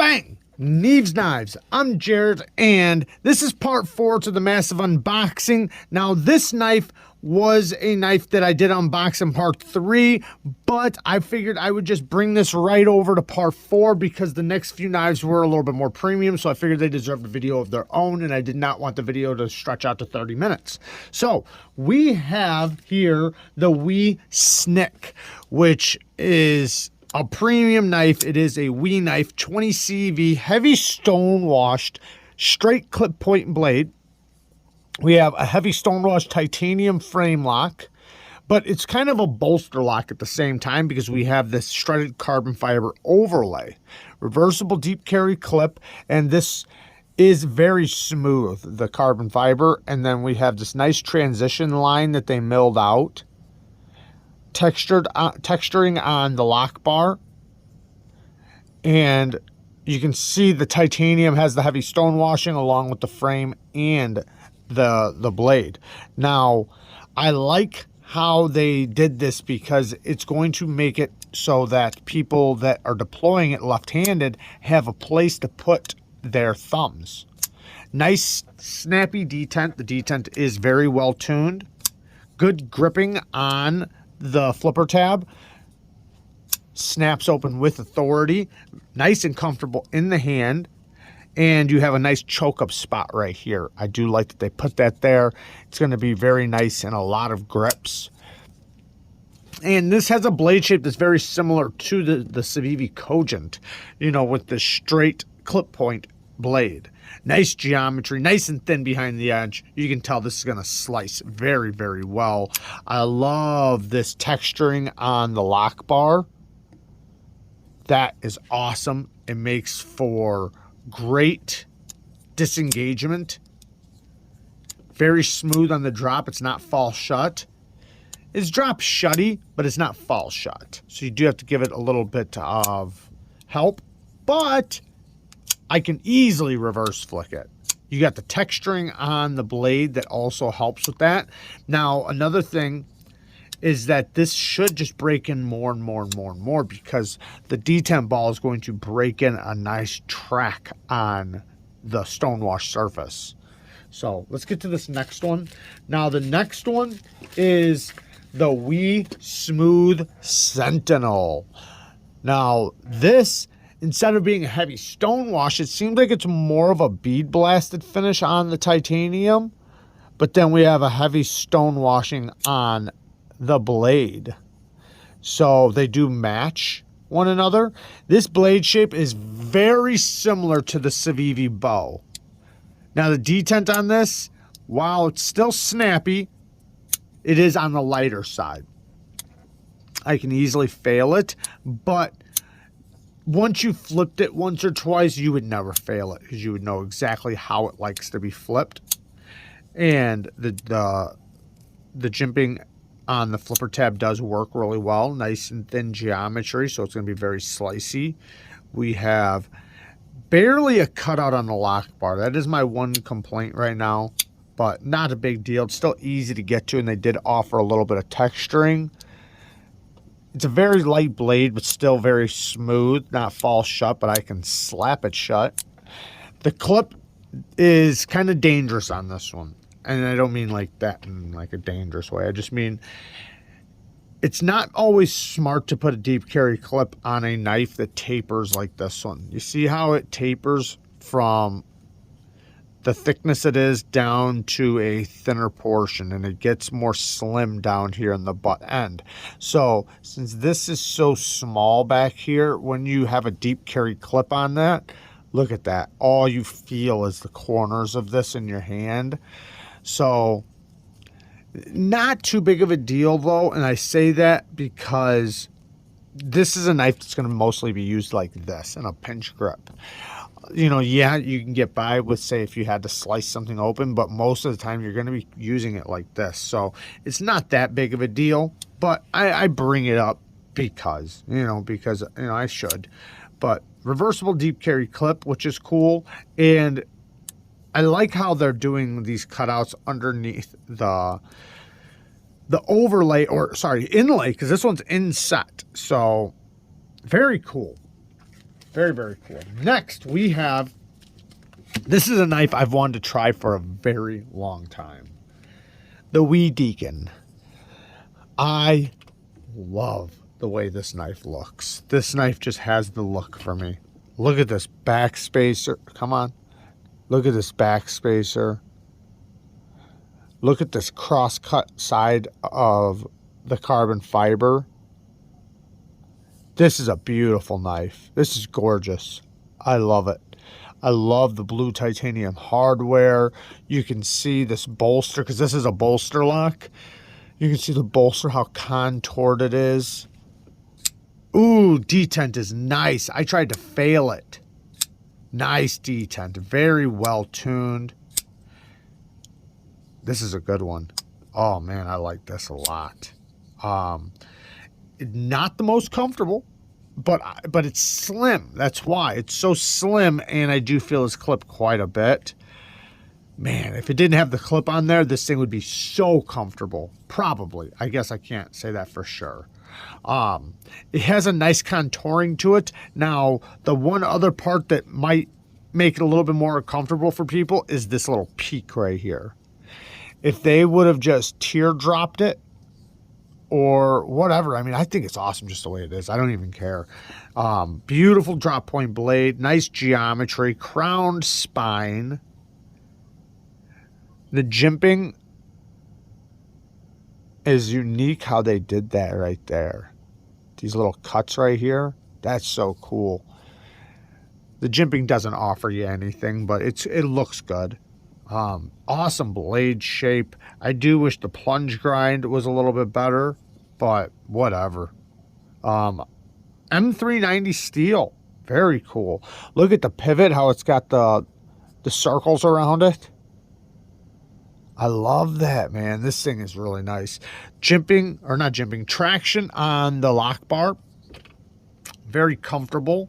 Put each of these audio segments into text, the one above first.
Bang! Neeves Knives. I'm Jared, and this is part 4 to the massive unboxing. Now, this knife was a knife that I did unbox in part 3, but I figured I would just bring this right over to part 4 because the next few knives were a little bit more premium, so I figured they deserved a video of their own, and I did not want the video to stretch out to 30 minutes. So, we have here the Wiha SNICK, which is a premium knife. It is a Wiha knife, 20 CV, heavy stone washed, straight clip point blade. We have a heavy stone washed titanium frame lock, but it's kind of a bolster lock at the same time because we have this shredded carbon fiber overlay, reversible deep carry clip, and this is very smooth, the carbon fiber. And then we have this nice transition line that they milled out, texturing on the lock bar, and you can see the titanium has the heavy stone washing along with the frame and the blade. Now, I like how they did this because it's going to make it so that people that are deploying it left-handed have a place to put their thumbs. Nice snappy detent. The detent is very well tuned. Good gripping on the flipper tab, snaps open with authority, nice and comfortable in the hand, and you have a nice choke up spot right here. I do like that they put that there. It's going to be very nice in a lot of grips. And this has a blade shape that's very similar to the Civivi Cogent, you know, with the straight clip point blade. Nice geometry, nice and thin behind the edge. You can tell this is going to slice very, very well. I love this texturing on the lock bar. That is awesome. It makes for great disengagement. Very smooth on the drop. It's not fall shut. It's drop shutty, but it's not fall shut. So you do have to give it a little bit of help, but I can easily reverse flick it. You got the texturing on the blade that also helps with that. Now, another thing is that this should just break in more and more and more and more because the detent ball is going to break in a nice track on the stonewash surface. So let's get to this next one. Now, the next one is the Wiha Smooth Sentinel. Now, this, instead of being a heavy stone wash, it seems like it's more of a bead blasted finish on the titanium, but then we have a heavy stone washing on the blade. So they do match one another. This blade shape is very similar to the Civivi bow. Now the detent on this, while it's still snappy, it is on the lighter side. I can easily fail it, but once you flipped it once or twice, you would never fail it because you would know exactly how it likes to be flipped. And the jimping on the flipper tab does work really well. Nice and thin geometry, so it's going to be very slicey. We have barely a cutout on the lock bar. That is my one complaint right now, but not a big deal. It's still easy to get to, and they did offer a little bit of texturing. It's a very light blade, but still very smooth. Not fall shut, but I can slap it shut. The clip is kind of dangerous on this one. And I don't mean like that in like a dangerous way. I just mean it's not always smart to put a deep carry clip on a knife that tapers like this one. You see how it tapers from the thickness it is down to a thinner portion, and it gets more slim down here in the butt end. So since this is so small back here, when you have a deep carry clip on that, look at that. All you feel is the corners of this in your hand. So not too big of a deal though, and I say that because this is a knife that's going to mostly be used like this in a pinch grip. You know, yeah, you can get by with, say, if you had to slice something open, but most of the time you're going to be using it like this. So it's not that big of a deal, but I bring it up because I should. But reversible deep carry clip, which is cool, and I like how they're doing these cutouts underneath the overlay, or sorry, inlay, because this one's inset. So very cool. Very, very cool. Next, we have, this is a knife I've wanted to try for a very long time. The Wiha DEACON. I love the way this knife looks. This knife just has the look for me. Look at this back spacer. Come on. Look at this back spacer. Look at this cross-cut side of the carbon fiber. This is a beautiful knife. This is gorgeous. I love it. I love the blue titanium hardware. You can see this bolster, because this is a bolster lock. You can see the bolster, how contoured it is. Ooh, detent is nice. I tried to fail it. Nice detent. Very well tuned. This is a good one. Oh, man, I like this a lot. Not the most comfortable, but it's slim. That's why. It's so slim, and I do feel it's clipped quite a bit. Man, if it didn't have the clip on there, this thing would be so comfortable. Probably. I guess I can't say that for sure. It has a nice contouring to it. Now, the one other part that might make it a little bit more comfortable for people is this little peak right here. If they would have just teardropped it or whatever, I mean, I think it's awesome just the way it is. I don't even care. Beautiful drop point blade, nice geometry, crowned spine. The jimping is unique how they did that right there. These little cuts right here, that's so cool. The jimping doesn't offer you anything, but it looks good. Awesome blade shape. I do wish the plunge grind was a little bit better, but whatever. M390 steel, very cool. Look at the pivot, how it's got the circles around it. I love that, man. This thing is really nice. Jimping, or not jimping, traction on the lock bar. Very comfortable.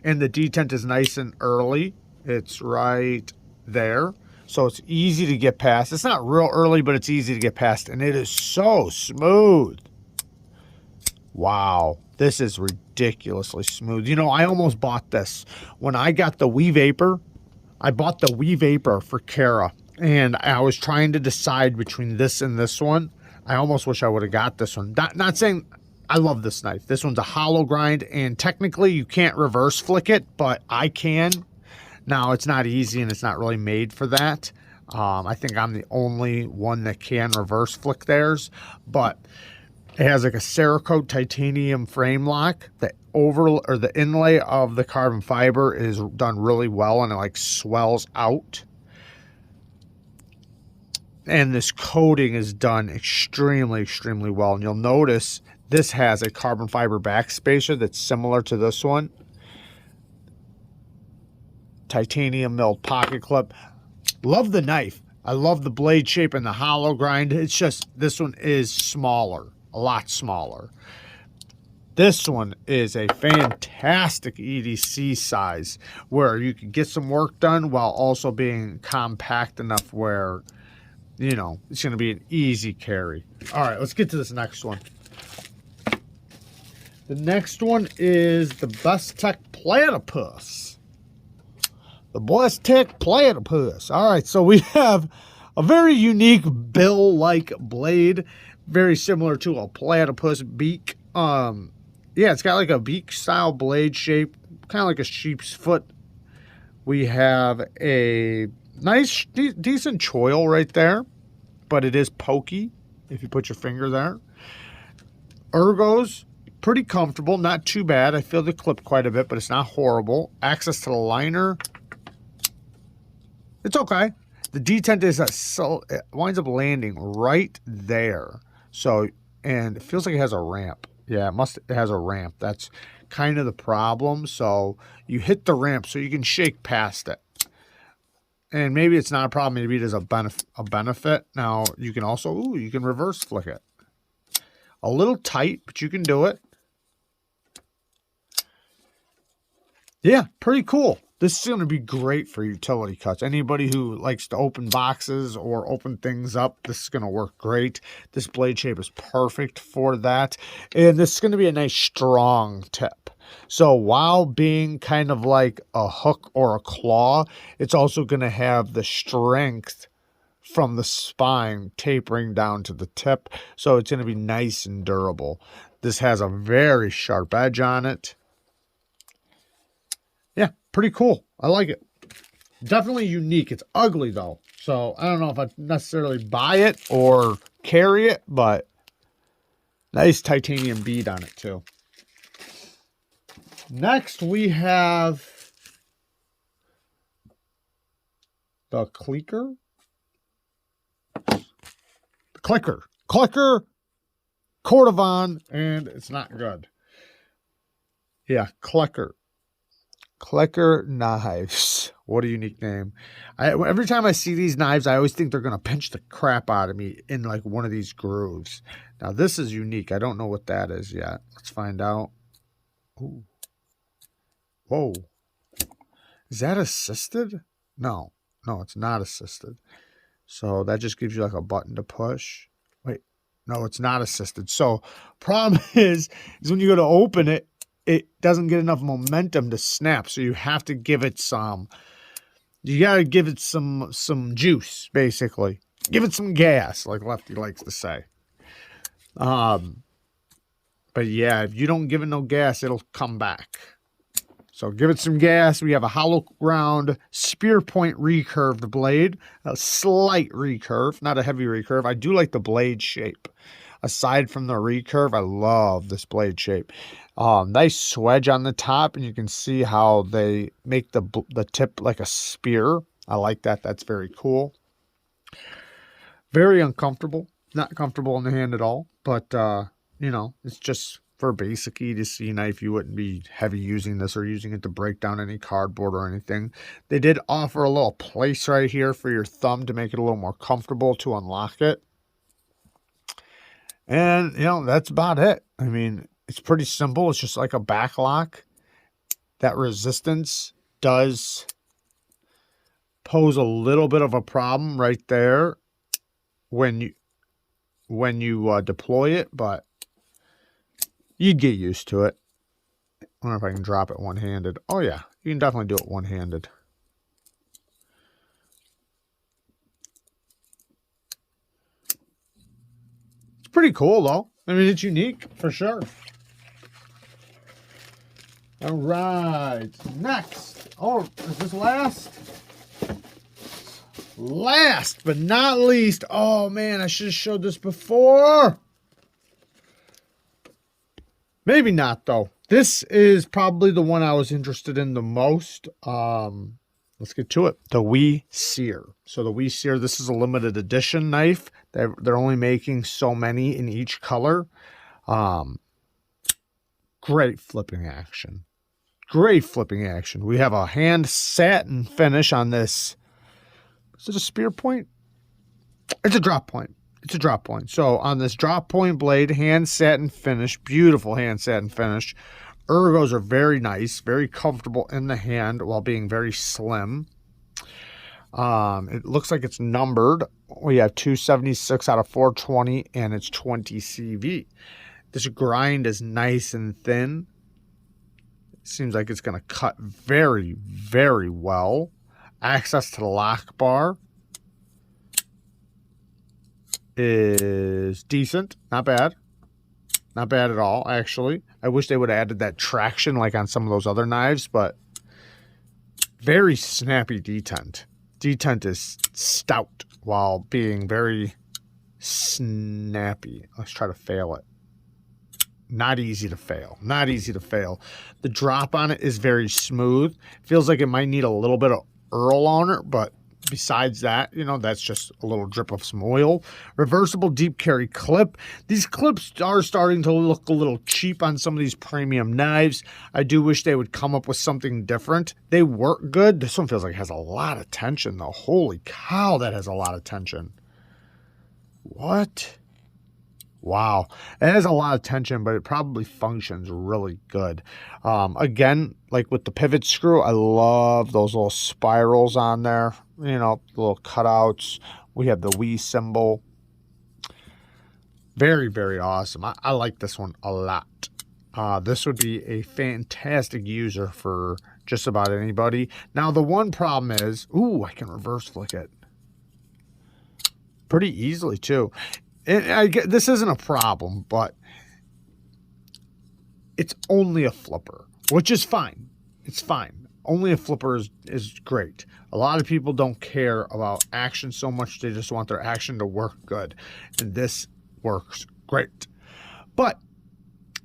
And the detent is nice and early. It's right there. So it's easy to get past. It's not real early, but it's easy to get past. And it is so smooth. Wow. This is ridiculously smooth. You know, I almost bought this. When I got the Wiha Vapor, I bought the Wiha Vapor for Kara. And I was trying to decide between this and this one. I almost wish I would have got this one. Not saying I love this knife. This one's a hollow grind, and technically you can't reverse flick it, but I can. Now, it's not easy, and it's not really made for that. I think I'm the only one that can reverse flick theirs, but it has like a Cerakote titanium frame lock. The inlay of the carbon fiber is done really well, and it like swells out. And this coating is done extremely, extremely well. And you'll notice this has a carbon fiber back spacer that's similar to this one. Titanium milled pocket clip. Love the knife. I love the blade shape and the hollow grind. It's just, this one is smaller, a lot smaller. This one is a fantastic EDC size where you can get some work done while also being compact enough where, you know, it's going to be an easy carry. All right, let's get to this next one. The next one is the BESTECH Platypus. The BESTECH Platypus. All right, so we have a very unique bill-like blade, very similar to a platypus beak. Yeah, it's got like a beak-style blade shape, kind of like a sheep's foot. We have a nice, decent choil right there, but it is pokey if you put your finger there. Ergos, pretty comfortable, not too bad. I feel the clip quite a bit, but it's not horrible. Access to the liner, it's okay. The detent is it winds up landing right there. So, and it feels like it has a ramp. Yeah, it has a ramp. That's kind of the problem. So you hit the ramp so you can shake past it. And maybe it's not a problem. Maybe it is a benefit. Now, you can also, you can reverse flick it. A little tight, but you can do it. Yeah, pretty cool. This is going to be great for utility cuts. Anybody who likes to open boxes or open things up, this is going to work great. This blade shape is perfect for that. And this is going to be a nice strong tip. So while being kind of like a hook or a claw, it's also going to have the strength from the spine tapering down to the tip. So it's going to be nice and durable. This has a very sharp edge on it. Yeah, pretty cool. I like it. Definitely unique. It's ugly though. So I don't know if I'd necessarily buy it or carry it, but nice titanium bead on it too. Next we have the KLECKER. KLECKER, CORDOVAN, and it's not good. Yeah, KLECKER knives. What a unique name. Every time I see these knives, I always think they're going to pinch the crap out of me in like one of these grooves. Now, this is unique. I don't know what that is yet. Let's find out. Ooh. Whoa. Is that assisted? No. No, it's not assisted. So that just gives you like a button to push. Wait. No, it's not assisted. So problem is when you go to open it, it doesn't get enough momentum to snap. So you have to give it some, you got to give it some juice, basically. Give it some gas, like Lefty likes to say. But yeah, if you don't give it no gas, it'll come back. So give it some gas. We have a hollow ground spear point recurved blade, a slight recurve, not a heavy recurve. I do like the blade shape. Aside from the recurve, I love this blade shape. Nice swedge on the top, and you can see how they make the tip like a spear. I like that. That's very cool. Very uncomfortable. Not comfortable in the hand at all, but you know, it's just for a basic EDC knife. You wouldn't be heavy using this or using it to break down any cardboard or anything. They did offer a little place right here for your thumb to make it a little more comfortable to unlock it. And, you know, that's about it. I mean, it's pretty simple. It's just like a back lock. That resistance does pose a little bit of a problem right there when you deploy it, but you'd get used to it. I wonder if I can drop it one-handed. Oh, yeah. You can definitely do it one-handed. It's pretty cool, though. I mean, it's unique, for sure. All right. Next. Oh, is this last? Last but not least. Oh, man, I should have showed this before. Maybe not, though. This is probably the one I was interested in the most. Let's get to it. The Wiha SEER. So the Wiha SEER, this is a limited edition knife. They're only making so many in each color. Great flipping action. Great flipping action. We have a hand satin finish on this. Is it a spear point? It's a drop point. It's a drop point. So on this drop point blade, hand satin finish, beautiful hand satin finish. Ergos are very nice, very comfortable in the hand while being very slim. It looks like it's numbered. We have 276 out of 420, and it's 20 CV. This grind is nice and thin. It seems like it's going to cut very, very well. Access to the lock bar is decent. Not bad. Not bad at all, actually. I wish they would have added that traction like on some of those other knives, but very snappy detent. Detent is stout while being very snappy. Let's try to fail it. Not easy to fail. Not easy to fail. The drop on it is very smooth. Feels like it might need a little bit of Earl on it, but besides that, you know, that's just a little drip of some oil. Reversible deep carry clip. These clips are starting to look a little cheap on some of these premium knives. I do wish they would come up with something different. They work good. This one feels like it has a lot of tension, though. Holy cow, that has a lot of tension. What? Wow. It has a lot of tension, but it probably functions really good. Again, like with the pivot screw, I love those little spirals on there. You know, little cutouts. We have the Wiha symbol. Very, very awesome. I like this one a lot. This would be a fantastic user for just about anybody. Now, the one problem is, ooh, I can reverse flick it pretty easily too. And I get this isn't a problem, but it's only a flipper, which is fine. It's fine. Only a flipper is great. A lot of people don't care about action so much. They just want their action to work good. And this works great. But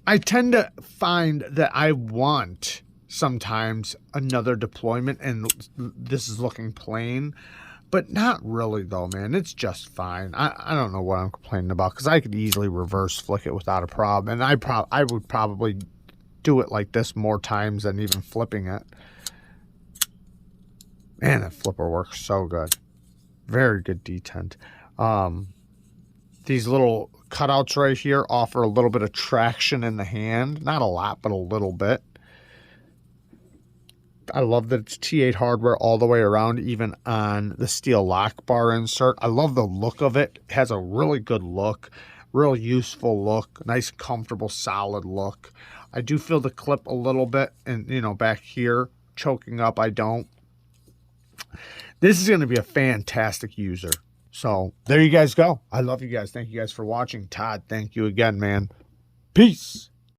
I tend to find that I want sometimes another deployment, and this is looking plain, but not really though, man. It's just fine. I don't know what I'm complaining about, because I could easily reverse flick it without a problem, and I would probably do it like this more times than even flipping it. Man, that flipper works so good. Very good detent. These little cutouts right here offer a little bit of traction in the hand. Not a lot, but a little bit. I love that it's T8 hardware all the way around, even on the steel lock bar insert. I love the look of it. It has a really good look, real useful look, nice, comfortable, solid look. I do feel the clip a little bit, and you know, back here, choking up, I don't. This is going to be a fantastic user. So there you guys go. I love you guys. Thank you guys for watching. Todd, thank you again, man. Peace.